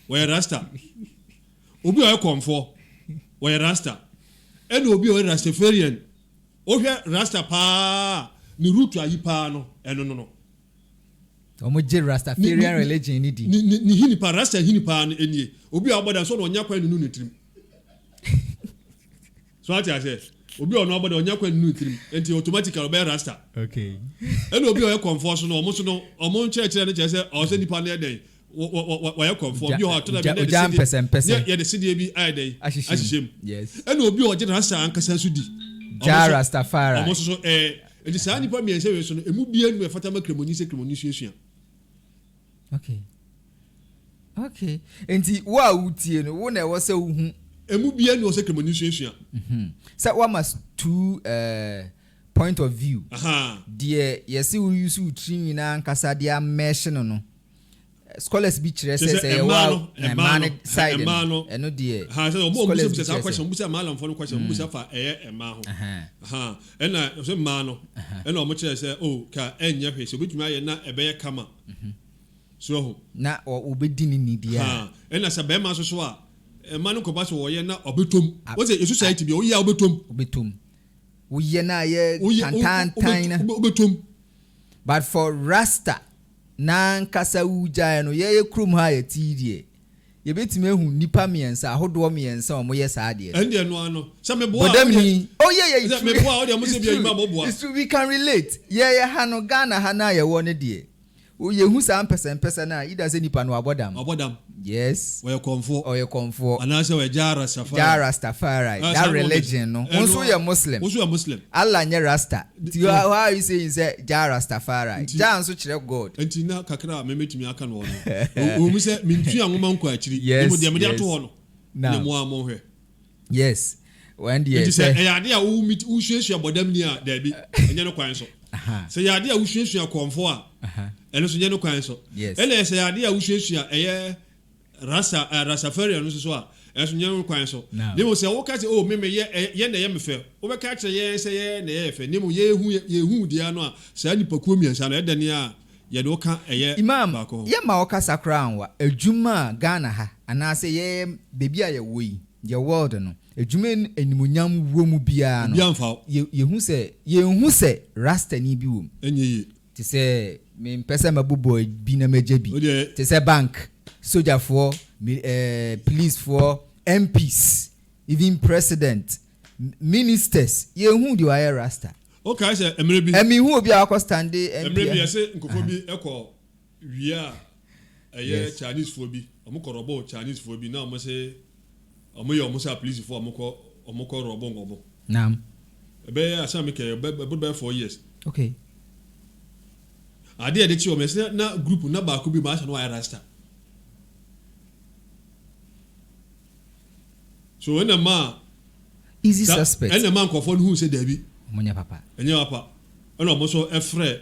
wɔyɛ rasta obi a ɔyɛ kɔnfɔ wɔyɛ rasta ɛna obi a ɔyɛ rastafarian ohwɛ rasta paa ne root ayi paa no ɛno no omo je rastafarian religion ni di ni hini pa rasta hini pa no enie obi a ɔbɔda so na ɔnya kwan no tirim so ati ase obi a ɔno ɔbɔda ɔnya kwan no tirim enti automatically ɔbɛ rasta okay ɛna obi a ɔyɛ kɔnfɔ so no ɔmo nkyerɛkyerɛ no kyerɛ sɛ ɔsɛ nipa no yɛ dɛn wɔyɛ kɔnfɔ bi a ɔtɔ da bi yɛ de sidie bi ayɛ dɛn ahyehyɛ mu ɛna obi a ɔgye rasta ankasa so di ja rastafari ɔmo so enti saa nipa miɛnsa wɛ so no emu bia nu ɛfata ma kremoni sɛ kremoni suasua okay enti wo a wutie no wo na ɛwɔ sɛ wo hu emu bia nu sɛ kremoni suasua sɛ wa must two point of view deɛ yɛse wo use wo tri nyinaa nkasa de amesh no scholars bi kyerɛ sɛ ɛwa ɛma side ɛno deɛ scholars bi kyerɛ question busa malam fo no question busa fa ɛyɛ ɛma ho ɛna so ma no ɛna ɔmo kyerɛ sɛ o ka ɛnyɛ hwɛ so bitumi ayɛ na ɛbɛyɛ kama so ho na obedi ni nidia ɛna sɛ bɛma so a ɛma no kɔba so wɔyɛ na ɔbetom wo sɛ yesu society bi o yɛ obetom wo yɛ na yɛ tantan na obetom but for rasta na nkasa wugya no ye krum ha ya tidie ye betime hu nipa miensa ahodo miensa o moye saa de ende no ano se me boa bodamni oh yeah se me boa o de mo se bia yima mo boa we can relate ye ha no Ghana ha na ye wo ne de o ye hu saa mpesa na ida se nipa no abodam yes we konfo ana se we jara rastafari that religion no onso ye muslim Allah nye rasta how you say say jara rastafari ja nso kire god enti na kakra me metumi aka no o mu se mintu anwoma nko akiri mo de me de ato ho no na mo amo hwe yes when the say e ade a wo hwehwea bodam ni a da bi enye no kwan so se ya ade a wo hwehwea konfo a eno so nye no kwan so ele se ya ade a wo hwehwea eye rastafarian no so a enso nye no kwan so nemo se wo ka se o me ye na ye me fe wo be ka kire ye se ye na ye fe nemo ye hu dia no a sa nipa kuo miensa no edane a ye do ka eye imam ye ma wo ka sakra anwa adwuma Ghana ha ana se ye bebi a ye wo yi ye world no adwuma animunyam wo mu bia no ye hu se rasta ni bi wo enye te se me mpesa mabubo bi na meje bi te se bank soldier for police for MPs even president ministers ye hu di wa rasta okay say emre bi emi hu obi akọ stand MP emre bi say nkofo bi ekọ wia eye Chinese fo bi omukọ robo Chinese fo bi na omo say omo ye omo say police fo omukọ robo ngobo naam ebe asam ke be 4 years okay ade de chi o mese na group na ba ko bi ma so no wa rasta so when a man easy suspect and a man confirm who say Debbie munya papa enya papa and almost a friend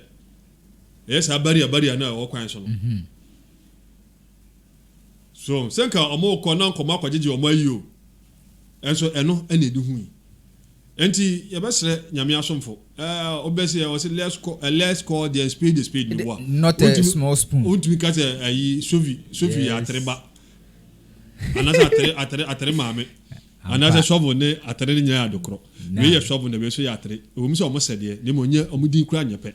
yes a barrier na o kwan so no so senka omo ko na nkoma kwajeje omo ayi enso eno ena edi hu enti ye besre nyame asomfo obese ye was let's call the spade no wa not a small spoon untimi ka say ayi sofi ya treba anasa atere maame anasa shovel ne atere nya adokro we ye shovel na we so ya atere o mu so omo sede ne mo nye omo din kura nyepe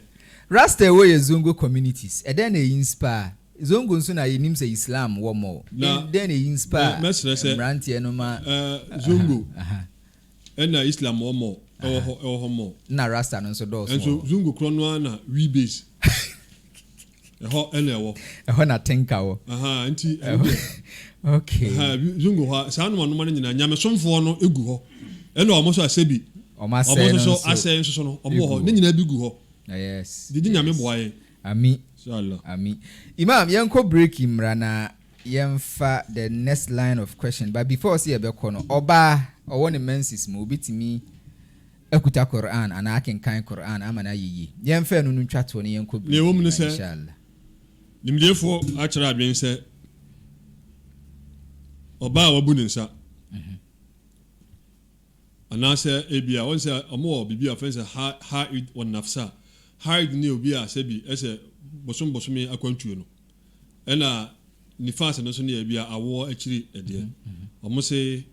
rasta we ye zongo communities e den na inspire zongo nso na ye nim say Islam wo mo den na inspire brantie no ma zongo na Islam wo mo ho mo na rasta no so do so enso zongo kro no na we base eho ene ewo na tinka wo nti okay zungu ha sa no no nyina nyame somfo no egu ho ene omo so asebi omo so asen so no omo ho ne nyina bi gu ho yes didi nyame boaye ami inshallah ami imam yenko break imra na yemfa the next line of question but before see ebeko no oba owo ne menses mo obitimi ekuta Quran ana akenkan Quran amana yiyi yemfa no ntwato ne yenko break inshallah nimdefo a kira adwen se oba wabu ne nsa anase ebia won se omo bibia fense haid won nafsa haid ni obi a se bi ese bosom akwantuo no ena ni fast no so ne bia awo akiri ede omo se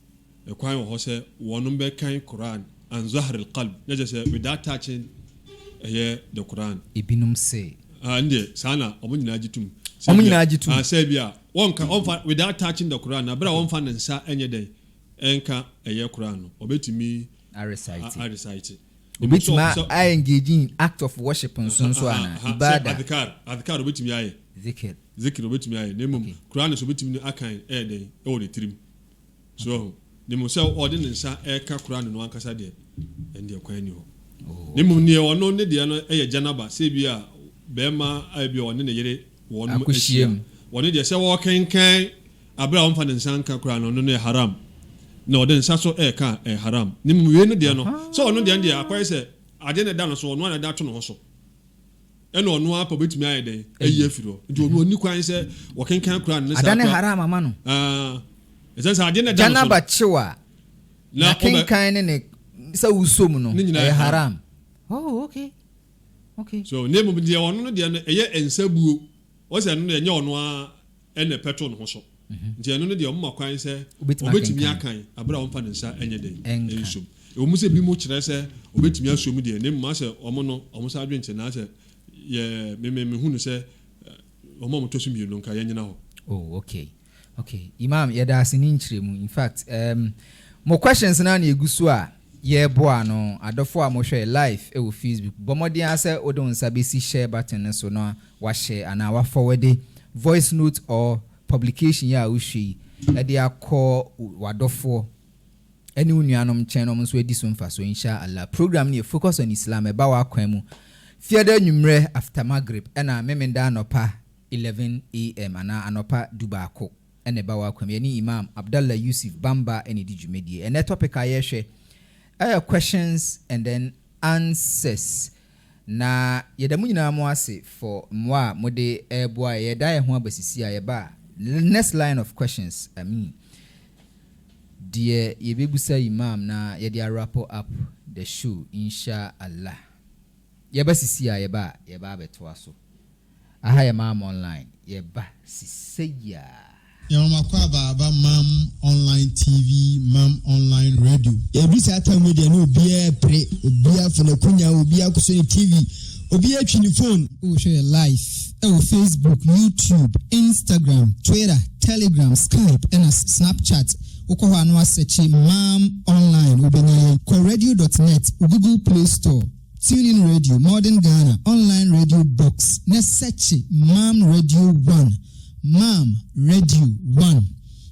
ekwan wo se wonum be kan Quran an zahr alqalb naje se without touching the Quran ibinum say ande sana omo nyina agitum say bia wonka onfa without touching the Quran abra wonfa nsa enye den enka Quran no obetimi a recite obetimi I engage in act of worship nso ana ibada adhkar obetimi aye zikir obetimi aye nemum Quran so obetimi akan den o de trim so nemum se odi nsa eka Quran no ankasa de ende kwan ni ho nemum ne ono ne de no janaba se bia bema abi one ne yere wonu akushiem woni de se wo kenkan abra wonfa nsa nka Quran no no haram no den sa so ka haram nim we no de no so ono de akwai se ade ne da no so ono na da to no so eno ono apa betumi aye den afiro nti ono ni kwan se wo kenkan Quran ne sa ade ne haram ama no esa ade ne da no jana ba chiwa na kenkan ne sa usom no haram okay so name of the ono no de no ensabuo o se no enye ono a ene petrol no so nti eno no de omma kwan se obetimi akan abra wonfa nsa enye den enso o mu se bi mu kire se obetimi asom de ne ma se omo no omo sa adwenche na se ye me hunu se omo mo tosu mi no nka yenyina ho okay imam yeda asini nchiremu in fact mo questions na na egusu a ye boa no adofo a mo hwe live e wo Facebook bomodi ase odon sabesi share button so no wa share ana wa forward voice note or publication ya ushi e dey akọ wadofo eni unuanom chenom so edi so mfa so inshallah program ni focus on Islam e ba wa kwan mu fiada nwumre after Maghrib ena memenda anopa 11 am ana anopa dubako ene ba wa kwan yani Imam Abdallah Yusuf Bamba eni di djumedie ene topic ayehwe questions and then answers na yeda mu nyina mo ase for mwa mode eboa yeda ye ho abasisi a yeba next line of questions dear yebebusa Imam na yeda wrap up the show inshallah yeba sisi a yeba beto aso aha ya Mam online yeba sisiya Yamakwa Baba Mam Online TV, Mam Online Radio. Every Saturday media no be pre, be for the kunya, be a TV, be a phone. We share live. Facebook, YouTube, Instagram, Twitter, Telegram, Skype, and Snapchat. Okoha no search Mam Online. Ubenya coradio.net, Google Play Store, TuneIn Radio, Modern Ghana, Online Radio Box. Next search Mam Radio 1. Mam Radio 1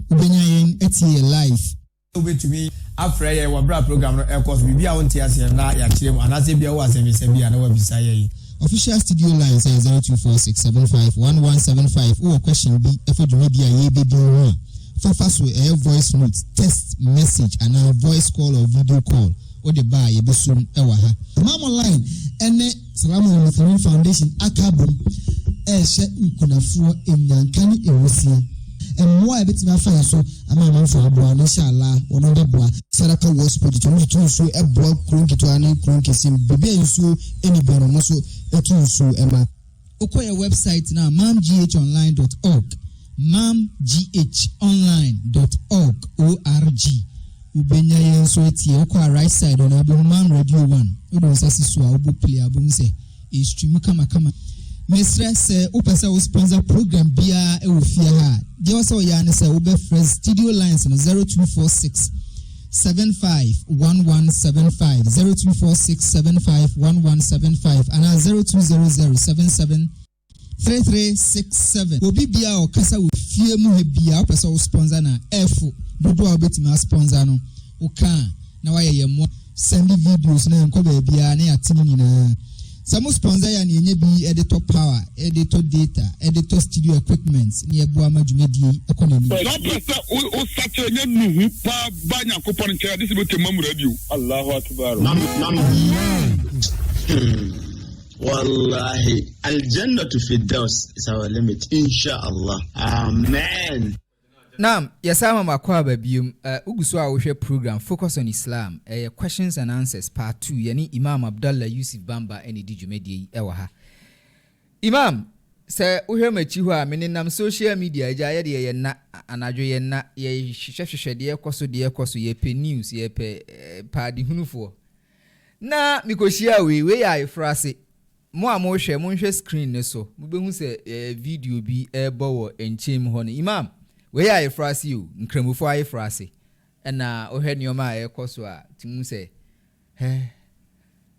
ubenyayen etie live obetumi afreye wa bra program no e course bibia wonte ase na ya kirem anase bia wo asebise bia na wa bisaye official studio line is 0246751175 or question be efodumi bia ye bebi ho fafa so voice note text message and a voice call or video call o de ba ye besum e wa ha Mam Online ene Salamu Muslim Foundation akabum eshe nkunafuo enyankani ewosia emmoa ebetimi afa so ama amanfo aboa no inshallah wono de boa sadaka gospel to so eboa kronkito ani kronkesim bibia nso enibero no so etu so ema okoye website na mamghonline.org mamghonline.org ubenya yenso etie okwa right side on abu Mam Radio 1 odon sasi so abu play abu se e stream kama Mr. se upesa o sponsor program bia e wo fie ha de wo se o ya ne se wo be fresh studio lines no 0246 751175 0246 751175 and 0200 773367 obi bia o kasa wo fie mu he bia upesa o sponsor na efo dodo a betima sponsor no o kan na wa ye mo send videos na enko ba bia na ya timi nyina some sponsor ya ni enye bi editor power, editor data, editor studio equipment ni ebu amajumedi economy. Lapasa o sache nye nuhu pa banya kupon nche this be Mam Radio. Allahu akbar. Wallahi al-jannatu fi daws is our limit inshallah. Amen. Now, yesama makwa babium uguso a wohwe program focus on Islam questions and answers part 2 yani Imam Abdallah Yusuf Bamba eni di djumedie ewa ha Imam sɛ wohwɛ machi hɔ a menenam social media agya yɛde yɛ na anadwo yɛ na yɛhwehwɛ deɛ ɛkɔ so yɛpɛ news yɛpɛ paadehunufoɔ na mikohyia wei yɛ ayeforo ase mo a monhwɛ screen ne so mobɛhu sɛ video bi ɛbɔ wɔ nkyɛn hɔ no imam wei yɛ ayeforo ase o nkramofo ayeforo ase ɛna wohwɛ nneɛma a ɛkɔ so a timu sɛ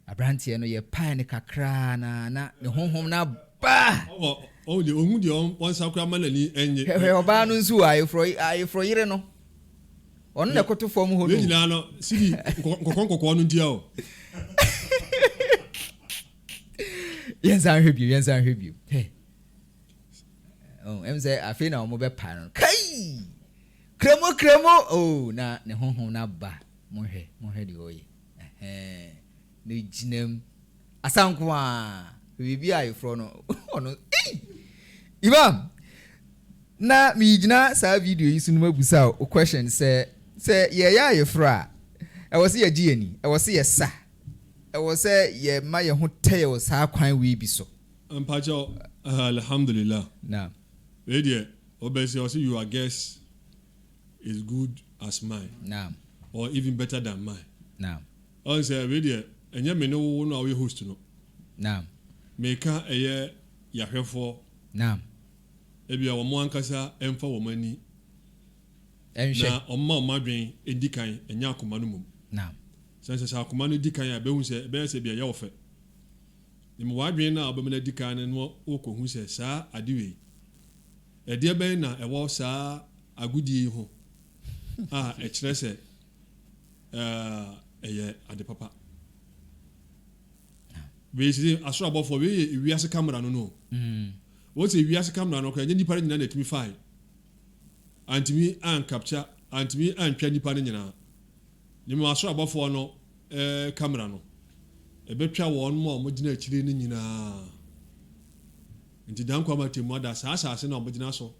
abranteɛ no yɛ pae ne kakra na ne honhom na ba de ohun de on sakura manani enye ọba no nso ayefro yire no ono na koto fom ho no nyina no sidi kokon no ntia o yensan hwebio em say afi na omo be pa no kai kremo na ne honhom na ba mohwe de oye ne ginam asanko a bibi ayefro no ono Imam na mi gyina saa video yi sunu mabusa o question say ye ya ayefro a e wo se ye gie ani e wo se ye sa e wo se ye ma ye ho teye wo saa kwan we bi so mpacho alhamdulillah na we there obese o say your guess is good as mine na or even better than mine na o say we there enye me no no we host no na meka eye yahwefo na ebia wo mo ankasa emfa wo mani enhwe na omma omadwen edikan enya akoma no mum na sense akoma no dikan a behu se be se bia ye ofe ni mo wadwen na obem na dikan no okohu se saa adewe ede ben na ewo saa agudi ho a ekire se eye ade papa we see aso abofo we wiase camera no what a wiase camera no kwa nipa nyina na timi fine antimi an capture antimi an twa nipa nyina ni mo aso abofo no camera no ebetwa won mo gina akire ni nyina nti dan kwa matemu ada saasase na mo gina so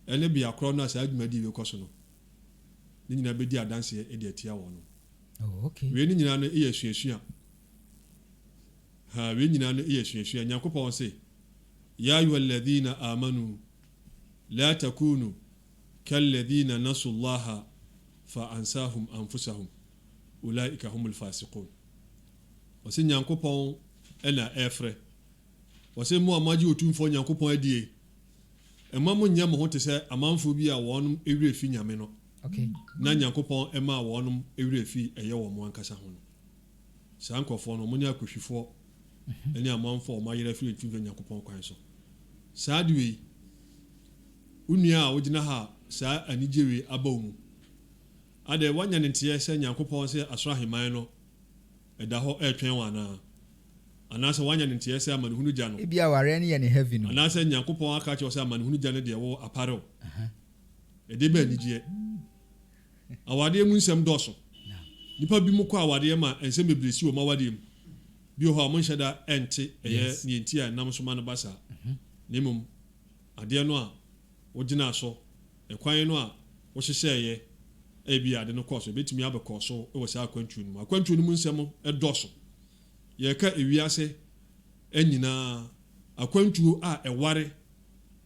ene bia kro na sa adwumadi we koso no ni nyina bedi adanse e de atia won oh okay we ni nyina no e yesuasua ha we nyina no e yesuasua nyakopon se ya ayyuhalladhina amanu la takunu kalladhina nasullaha fa ansahum anfusahum ulaika humul fasiqun wase nyankopon ena efre wase mu amaji otumfo nyankopon adie emamu nyam ho te se amanfo bi a wonum ewre fi nyame no okay na nyankopon ema wonum ewre fi eye wo mo ankasa ho no sankofo no munya akohwifo eni amanfo o mayere fi fi nyankopon kwan so saadwe unia a wogina ha saa anijewe abawu ade wanya ntiye se nyankopon se asraheman no eda ho etwen wana anase wanya ntiye se amanhunu gya no ebia ware ne ye ne heaven no anase nyankopon aka che se amanhunu gya ne de wo aparo ede ba anijewe awade mu nsem doso nipa bi mu kwa awade ma ensem bebresi wo ma wade mu bi ho amon hyeda ente eye ne ntia nam so ma no basa nemum ade no a wogina so ekwan no a wo hyehye ebi ade no koso betimi abekoso e wo sa akwantu no mu nsem edoso ye ka ewiase enyina akwantu a eware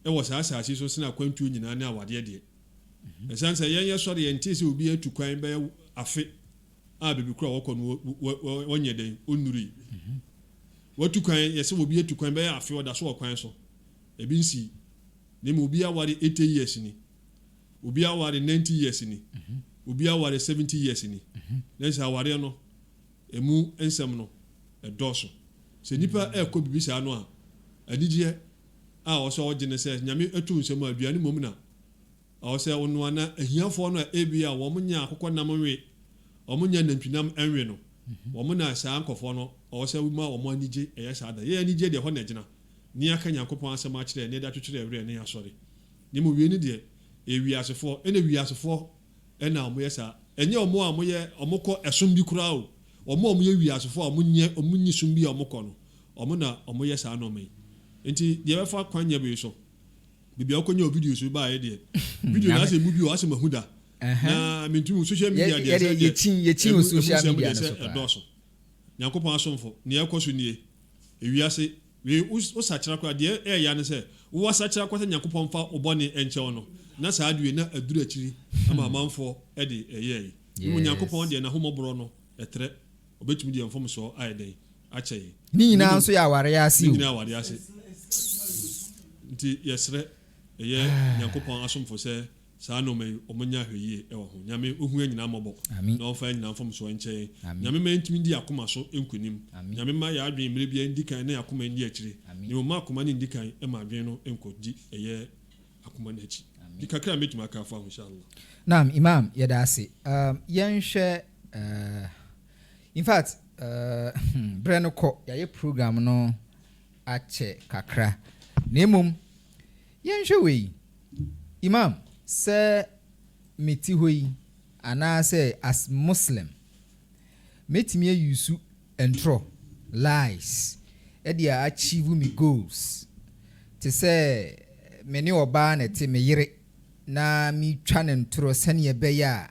e wo sa asase so sina akwantu nyina ne awade de esanse yenye sori yentisi obi atukwan be afe a bebi kura wokọ no wonye den onuri watukwan yese obi atukwan be afe oda so okwan so ebi nsi ne mu obi aware 80 years ni obi aware 90 years ni obi aware 70 years ni nsa aware no emu ensem no edoso se nipa ekọ bibi sa no a anigye a wo so ogene se nyame atu nsem aduane mom na awo se wonu ana ahiafo no ebia wo munya akokọ namwe wo munya nantwinam enwe no wo mu na saa nkofo no awo se ma wo mu anigye eye saa da ye anigye de ho na gina ni aka nyankopon asema kire ne da twetwere ewre ne asori ni mu wie ni de ewiasefo ene wiasefo ena omo yesa enye omo a moye omokọ esom bi kura o omo ye wiasefo omunyi som bi omokọ no omo na omo yesa no mai enti de befa kwanya be so bibia okonya video so ba ye de video na se mu bi o ase mahuda na mintu social media de ye chin social media no so nyankopon asomfo ne yakoso nie ewiase we usachira kwa de ya ne se wo sachira kwa Nyankopɔn fa obone enche no na saa adue na aduru akiri ama amanfo e de eye mu Nyankopɔn de na homobro no etre obetumi de mfom so ayede akyeye ni nyina nso ya aware ase ni nyina aware ase nti yesre eye Nyankopɔn asomfo se saa no me omunya hweye e wo ho nyame ohu anyina mobɔ na ofa anyina mfom so enche nyame ma ntimi di akoma so enkunim nyame ma ya adwen mire bia ndikan na akoma ndi akire ni o ma akoma ni ndikan e ma adwen no enkodi eye akoma na achi di kakra metuma ka fa inshallah. Naam imam yeda ase yenhwe in fact breno ko yaye program no ache kakra nemum yenhwe we imam se meti hoyi ana se as Muslim metimi ayusu entro lies e dia achieve me goals te se me ne oba na te me yire na mi twa ne ntro sane ye be ya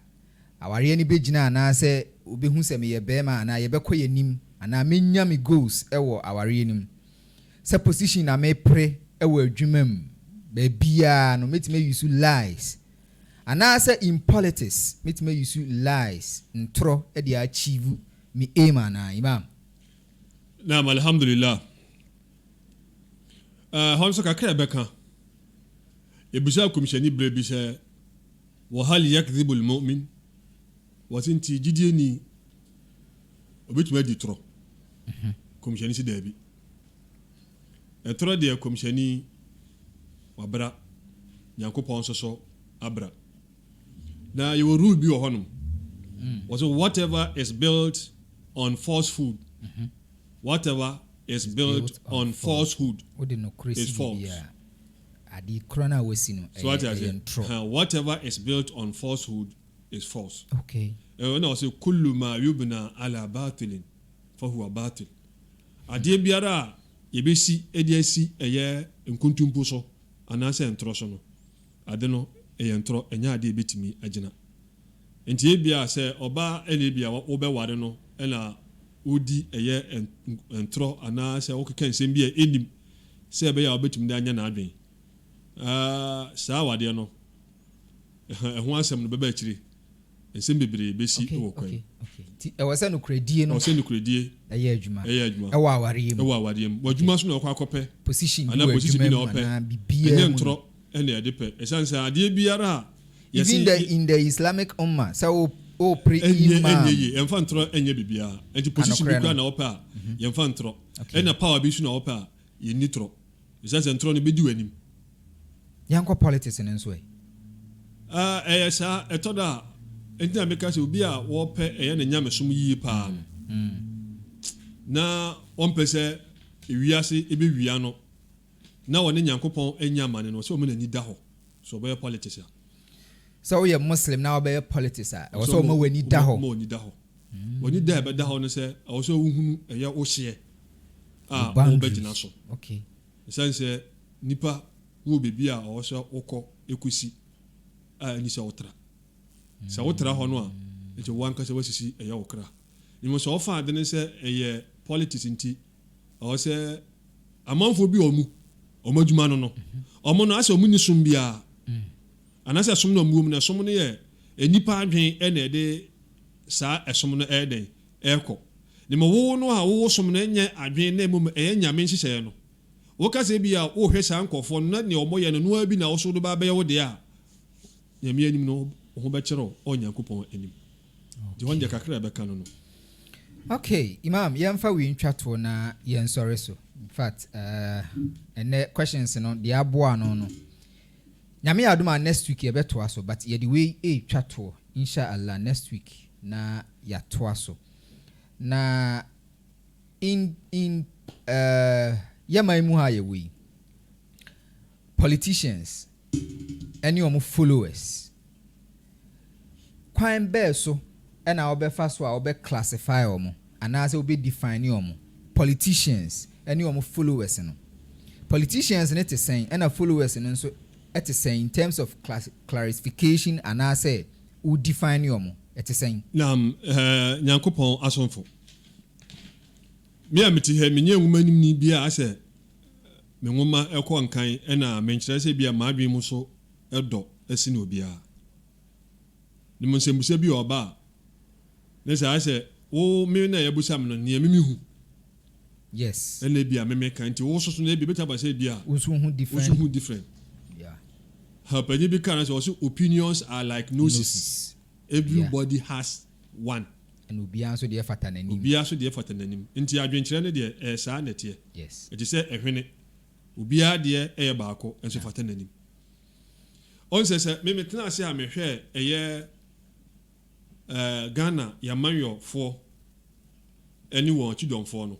aware ni begina ana se obehu se me ye be ma na ye be kɔ yanim ana menya me goals e wo aware nim se position na me pre e wo adwumam be bia no metime use lies ana se in politics metime use lies ntro e dey achieve me aim ana imam. Naam alhamdulillah honso kakra beka ebusa komishani brebi se wa hal yakdhibu almu'min wasinti jidie ni obetuma di tro komishani si dabi etro de komishani wabra Nyankopɔn so abra na you rule bi ohonum was whatever is built on falsehood whatever is built on falsehood is false. Adi krona wesino so whatever is built on falsehood is false. Okay. When I say kullu ma yubna ala batilin fa huwa batil. Adi biara yebesi ediasi eye nkuntumpo so anase entro so no ade no eye entro enya ade betimi agina. Enti ebia se oba ene bia wo be ware no na odi eye entro anase wo keka nsem bia enim se be ya obetimi da anya na adwen. Saa wade no ho asem no beba akiri ensem bebre besi wo kwan. Ti e wase no kredie no wase no kredie eye adwuma e wa aware mu wadwuma so na okwa akopɛ position bi na bibia enye ntro ene ade pɛ esanse ade biara even in the Islamic ummah so o pre imam enye emfa ntro enye bibia enti position bi kwa na opɛ a yemfa ntro ena power bi so na opɛ a ye nitro esanse ntro no bedi wanim yanko politics nso sa etoda enti na meka se obi a wo pɛ eye na nyamesom yi pa na on pese ewiase ebe wia no na woni Nyankopɔn enya mane no so mo na ni da ho so be politics a so we Muslim now be politics a so mo wani da ho mo ni da ho woni da be da ho no se o so uhunu eye o hye a mo be gina so. Okay. Sense nipa wo bebi a o so ukọ ekusi a ni se otra se otra ho no a e je wan ka se wasisi eye okra ni mo so fa de ne se eye politics nti o se amanfo bi omadwuma no omo no ase omuni sum bia anase sum no muom na sum no ye enipa adwen e na de sa esom no e den eko ni mo wo no a wo sum no enye adwen na mum e nyame nhihye no wo ka se bia wo hwe sa nkofo no na ne omo ye no no abi na wo so do ba be ye wo de a nyame anim no ho be kyero Onyankopɔn anim de wonje kakra be ka no. Okay imam yemfa wi ntwato na yensore so in fact and questions no the aboa no nyame aduma next week ye beto aso but ye the way twato inshallah next week na ya to aso na in yamai mu ha ye we politicians any of followers kwan be so ena obefa so a obe classify omo anase obe define omo politicians any of followers no politicians net is saying ena followers no so it is saying in terms of clarification anase who define omo it is saying nam Nyankopɔn asonfo me amiti he menye nwumanim ni bia ase me nwoma ekɔ nkan ɛna me nkyerɛ sɛ bia maadwen mu so ɛdɔ asi no obia ne mo nsɛmbusa bi ɔba ne sɛ asɛ wo me na yɛbusa me no ne me hu yes ɛna bia me kan nti wo so na bi beta ba sɛ bia usu hu different yeah hapanyi bi kan sɛ also opinions are like noses. Everybody has one and obia so de fata nanim nti adwenkyerɛ ne de saa netie yes it is ehwene obia de baako enso fata nanim on sɛ me metena ase a mehwɛ ɛyɛ Ghana yamanyo fo ani won chidomfo no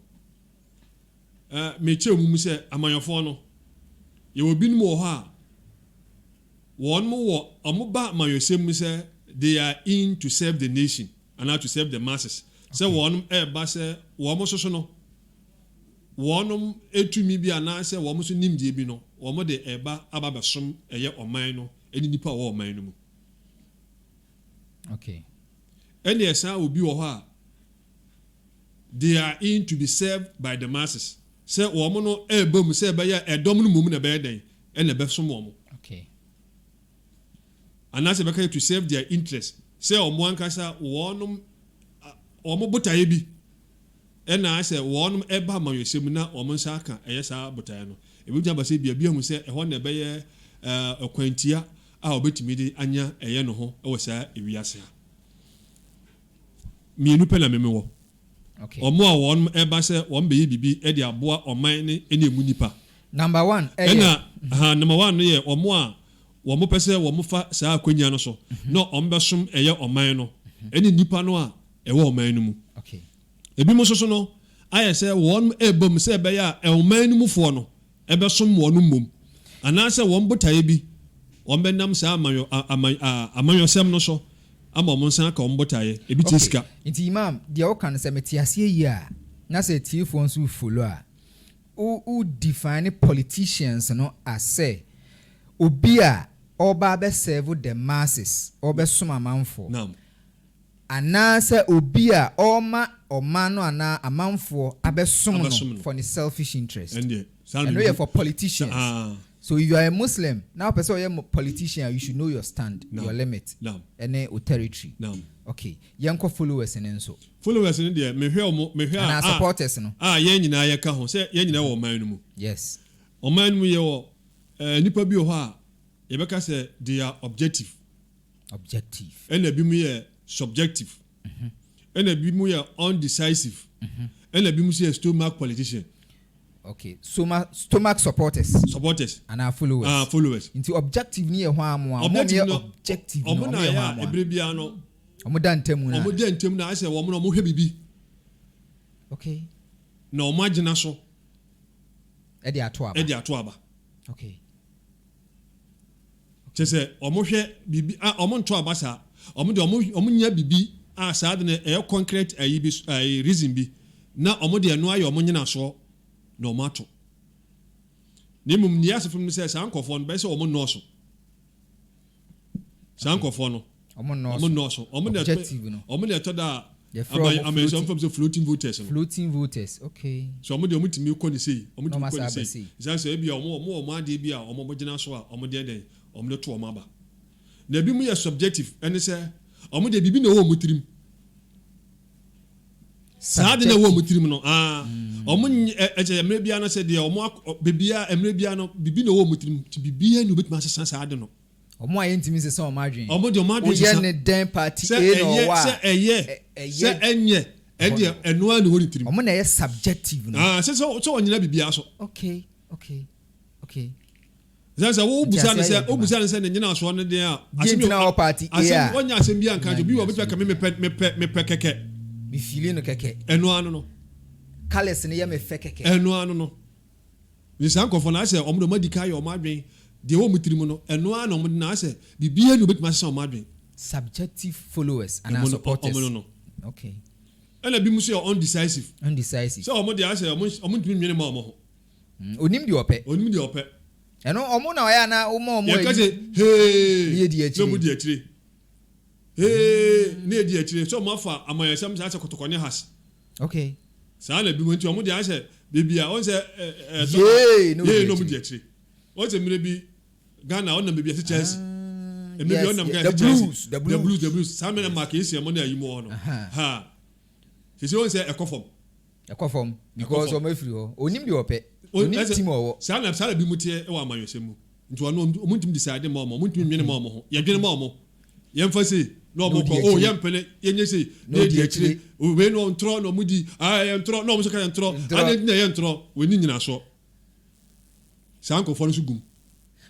me che mu sɛ amanyofo no ye obi no wɔ hɔ a won mo wɔ amoba amanyosem mu sɛ they are in to serve the nation and how to serve the masses. So one ba say wo mo soso no wonum etumi bi ana say wo mo so nimdie bi no wo mo de eba aba besom eye oman no eni nipa wo oman no mu. Okay. Eni esa obi wo ho a they are in to be served by the masses. Say wo mo no eba mu say eba ya edom no mum na be den ena be som wo mo. Okay. And as a to serve their interest. Say omo ankasa wonum omo botaye bi ena ase wonum eba mayosem na omo nsaka eyesa botaye no ebi gya ba se bia mu se ehon na be ye akwantia a obetimi de anya eye no ho e wosa ewiase a mienu pe na memewo okay omo a wonum eba se won be bibi e de aboa oman ne ene emu nipa number 1 ena number 1 no ye omo a womo pese womo fa saa akwanya no so no ombesom eye oman no ene nipa no a ewo oman no mu okay ebi mo soso no aye se won ebom se be ya oman no mu fo no ebesom wonu mom ana se won botaye bi won benam saa amanyo sem no so ama mo nsan ka won botaye ebi tiska nti imam dia o kan se metiase yi a na se tiefo nso follow a o define politicians no as say obia oba be serve the masses oba soma manfo naam ana se obia oma omano ana amanfo abesom no for the selfish interest and yeah for politicians so if you are a Muslim now person you are a politician you should know your stand your limit and your territory okay yanko followers enso followers in there me hwe and supporters no yen nyina ye ka ho se yen nyina wo man no mu yes oman mu ye wo nipa bi ho a ye beka se they are objective and na bi mu ye subjective and na bi mu ye undecisive and na bi mu ye stomach politician. Okay, stomach supporters and our followers. Into objective ni ho amu objective no na ya ebrebia no omoda ntem na ase wo mo hwe bibi. Okay, na o magina so e de ato aba okay chese o mo hwe bibi o mo nto aba sa o mo de o mo nya bibi a sa de na e concrete ayi bi reason bi na o mo de no ayo o mo nyina so no matter. Nimum ni asefum ni say sankofo no be say omo no so. Sankofo no. Omo no so. Omo de to da amazon from the floating voters. Okay. So omo de omo timi ko ni say, omo timi ko ni say. Say bia omo ade bia omo bogina so a omo de den omo de to omo aba. Na bi mu ye subjective ene say omo de bibi na wo mutirim. Saade na wo mutirim no omo eje emre bia no se de omo bebia emre bia no bibi na wo mutirim ti bibia ni obetima sesa saade no omo ayentimi se so omo adwen omo de omo adwen se ye ne den party A no wa se enye e de eno a ne wo mutirim omo na ye subjective no se so onyina bibia so okay Zansa wo busa ne se ne nyina so ne den a asemi na party A onya asem bia nka jo bi wo betua ka me pe keke mi fili no keke eno anu no kales ne ye me fe keke eno anu no ni sankofo na ase omo madika ye omo adwen de wo mutirim no eno anu omo na ase bibia ni obetima se omo adwen subjective followers and supporters no. Okay ena bi muso undecisive so omo de ase omo ntimi nwene ma omo ho onim de ope eno omo na ya na omo ye ka se hey ye di so mu di akire ne di akire so mo fa amayasam sa kotokone has okay sa na bi mo nti omo de ase Baby, I was a no mediatry. What's a maybe Ghana on the baby chess? And maybe on the blues. Simon and Marquis, your money are you more? Ha. She always said a coffin. A coffin because of my free or only your pet. Sana Bimutia or my Semu. To a moment decide the mamma, minimum, Yaginamo. Yamfasi, no more. Oh, Yampene, Yenesi, no, dear, we went on throne or moody. I am thrown, no, I am thrown. I didn't throw, we need in a shop. Sanko for Sugum.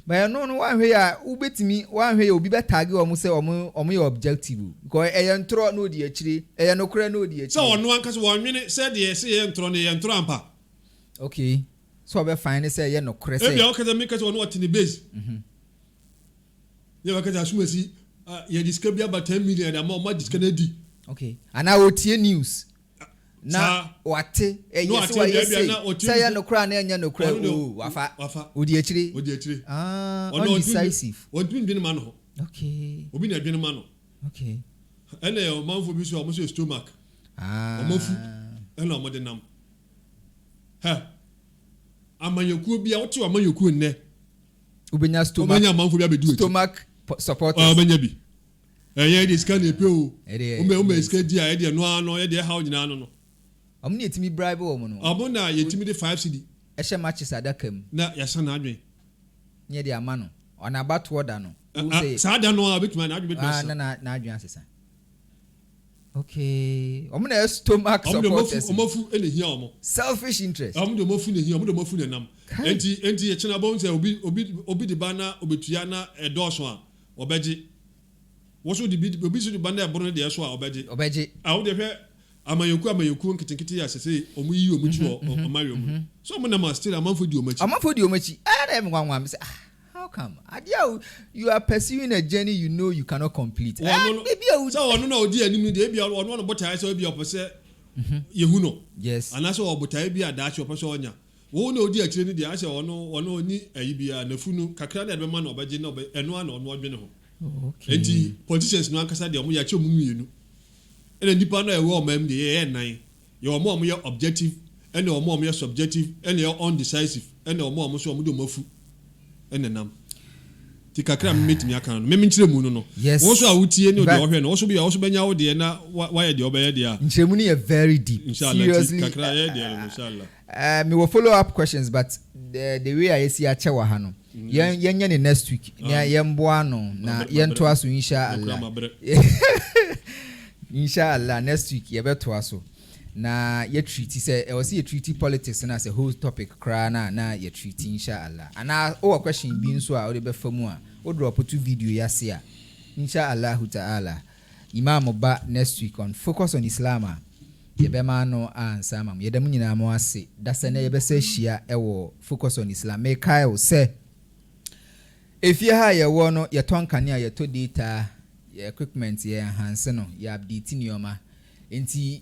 But I know one way, who bet me one way will be better tag or must say or more objective. Go a and throw no dear tree, a no cray no dear. So on 1 minute said yes, and thrown and trampa. Okay. So I find it say, no cray. Every academic on what in the base. You can assume you describe about 10 million and more much Kennedy. Okay. And I will hear news. Now, what? Say no crown and no crown. Wafa. Would you actually? Undecisive. What been been a man? Okay. We've been a been a man. Okay. And a month for Monsieur Monsieur stomach. Mofu. And no more than them. Ha. I'm a yoku be out to a man you couldn't ne. Ubenya stomach support. Benyabi. Eh, this can be pro. Escadia, no, how you know. I'm need to me bribe woman. Abona, you timid 5 cedi. Esha matches at Dakem. Na, your son, Adrian. Near the Amano. On about Wardano. Sada no, a bit man, I'd be Nadrian. Okay. I'm going to stomach support. Selfish interest. I'm the muffin here, I'm the muffin and Anti China bones, obi the banner, Obitiana, a dorswa, or Beji. What should the banner born the Aswa or Beji? I would have. Amayoku kitikiti ya sese omu yi omu chi o Mario mu so mo na ma still amanfo di omachi Adam say how come you are pursuing a journey you know you cannot complete so ono na odi anim de bia ono no botai so bia opose yehu no yes ana so obotai bia da achi opose onya wo na odi akire ni de ase ono oni ayi bia na funu kakra na be ma na obeje na eno ana ono odwene ho okay enti politicians no ankasa de omu ya chi omu mienu and nipa no e wo mam de nine your mom your objective and your mom your subjective and your undecisive and your mom so omudo mafu enenam ti kakra meet me aka no me nchire mu no wo so awutie ne o de ohwe no wo so bia wo so benya wo de na why de obeye de a nchiremu ni very deep seriously kakra ye de inshallah me will follow up questions but the way I see ache wa ha no yenya ne next week na yemboa no na yento aso inshallah inshallah next week you better aso na ye treaty say e was ye treaty politics na as a whole topic kra na ye treaty inshallah and our question bi nso a o de be famu a o drop 2 video ya se a inshallah ta'ala imam ba next week on focus on Islam ye be ma no answer mam ye dem nyina mo ase da se na ye be se hia e wo focus on Islam me kai o se if you ha ye wo no ye ton kane a ye to data equipment ye enhance no ye update nioma enti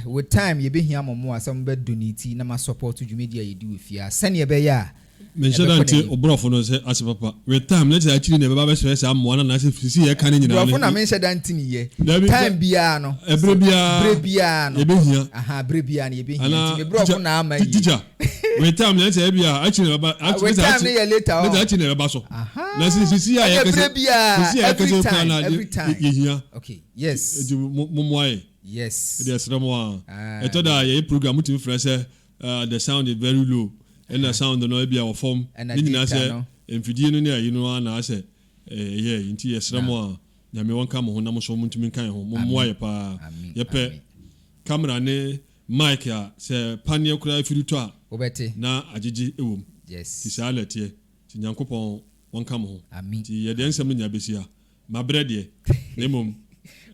with time ye be hia momo asam be donate na ma support to media ye di ofia sane ye be ya mention that obrofo no say as papa with time let's actually never be stress am one na say fisi ye kan nyina obrofo na mention that ntini ye time bia no bre bia no ye be hia aha bre bia no ye be hia ntini obrofo na ama yi teacher with time let's say bia actually with time ne ye later let's actually never so na fisi ya ye every time ye hia okay yes momoai yes there sramo a etoda ye program mutim frese the sound is very low and the sound no be our form ni na say emfidie no ne ayi no na say inti ye sramo ya me wonka mo ho na mo so muntimi kan ho momoai pa ye pe camera ne mic ya say panie kura firuto a obete na agigi ewom yes ti salete ti nyankopon wonka mo ho ti ye de nsem nya besia mabre de nemom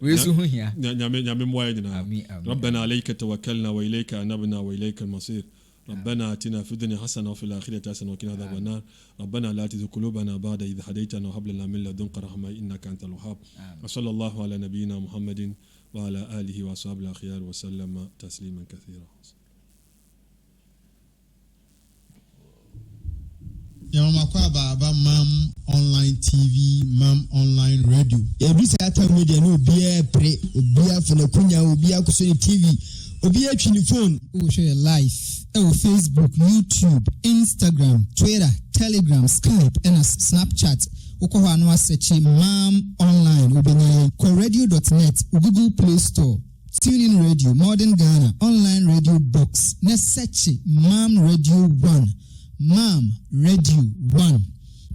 ويسوه هي نعم موعدنا ربنا عليك توكلنا وإليك أنبنا وإليك المصير ربنا آتنا في الدنيا حسنة وفي الآخرة حسنة وقنا عذاب النار ربنا لا تزغ قلوبنا بعد إذ هديتنا وهب لنا من لدنك رحمة إنك أنت الوهاب وصلى الله على نبينا محمد وعلى آله وصحبه الأخيار وسلم تسليما كثيرا Yamakwa Baba Mam Online TV, Mam Online Radio. Every Saturday media no be pre, be for the Kunya, be a TV. obi atwi ne phone wo share live Facebook, YouTube, Instagram, Twitter, Telegram, Skype and Snapchat. Uko hano asearch Mam Online ubenya coradio.net, Google Play Store, TuneIn Radio, Modern Ghana, Online Radio Box. Ne search Mam Radio 1. Mam Radio 1.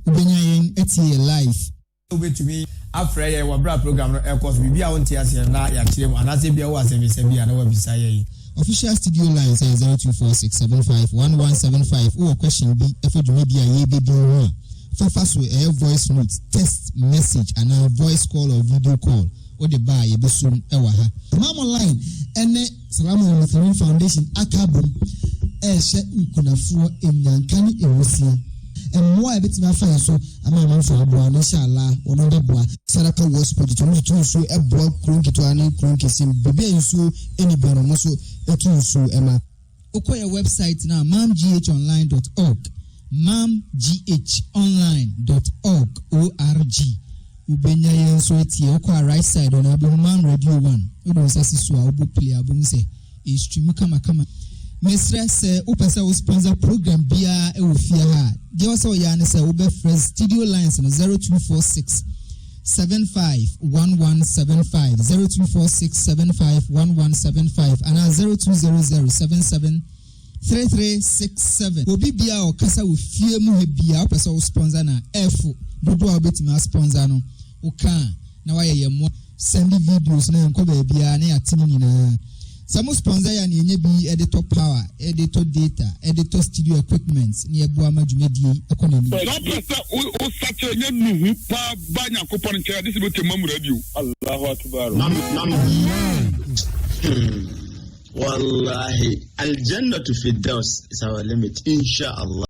Ubenya yen etie live. Ubetumi afreye wa bra program no ekos bibia wonte ase na ya kirem anase bia wo asem bia na wa bisa ye. Official studio line say 0246751175 or question be efodwuma bia ye bebi ho fafa so voice note, text message and a voice call or video call or the bar ye besum ewa ha. Mam Online ene Salamu Lutheran Foundation akabum she nkunafuo enyankani ewosia. Mwa ebeti ma fa so ama manfo aboa no inshallah ono deboa saraka hospital to so eboa kronki ani kronki sim bebe nso eni bero mo so etu so ema ukoya website na mamghonline.org mamghonline.org ubenya yenso etie okwa right side on abu Man Radio 1 odo sasi so a obo play abu nse e stream kama Mr. se upesa o sponsor program bia e ofia ha. Dey also ya ne se ube fresh studio lines no 0246 751175 0246 751175 and 0200 773367. Obi bia o kasa wo fie mu he bia upesa o sponsor na F dodo a obetima sponsor no o kan na wa ye mo send videos na enko ba bia na atini nyina. Some sponsor ya ni bi editor power, editor data, editor studio equipment ni ebu amadwumadi economy. Na pesa o sache nya nuhu pa banya kopon nche this be Mam Radio. Allahu akbar. Wallahi, al-jannatu fi daws is our limit, inshallah.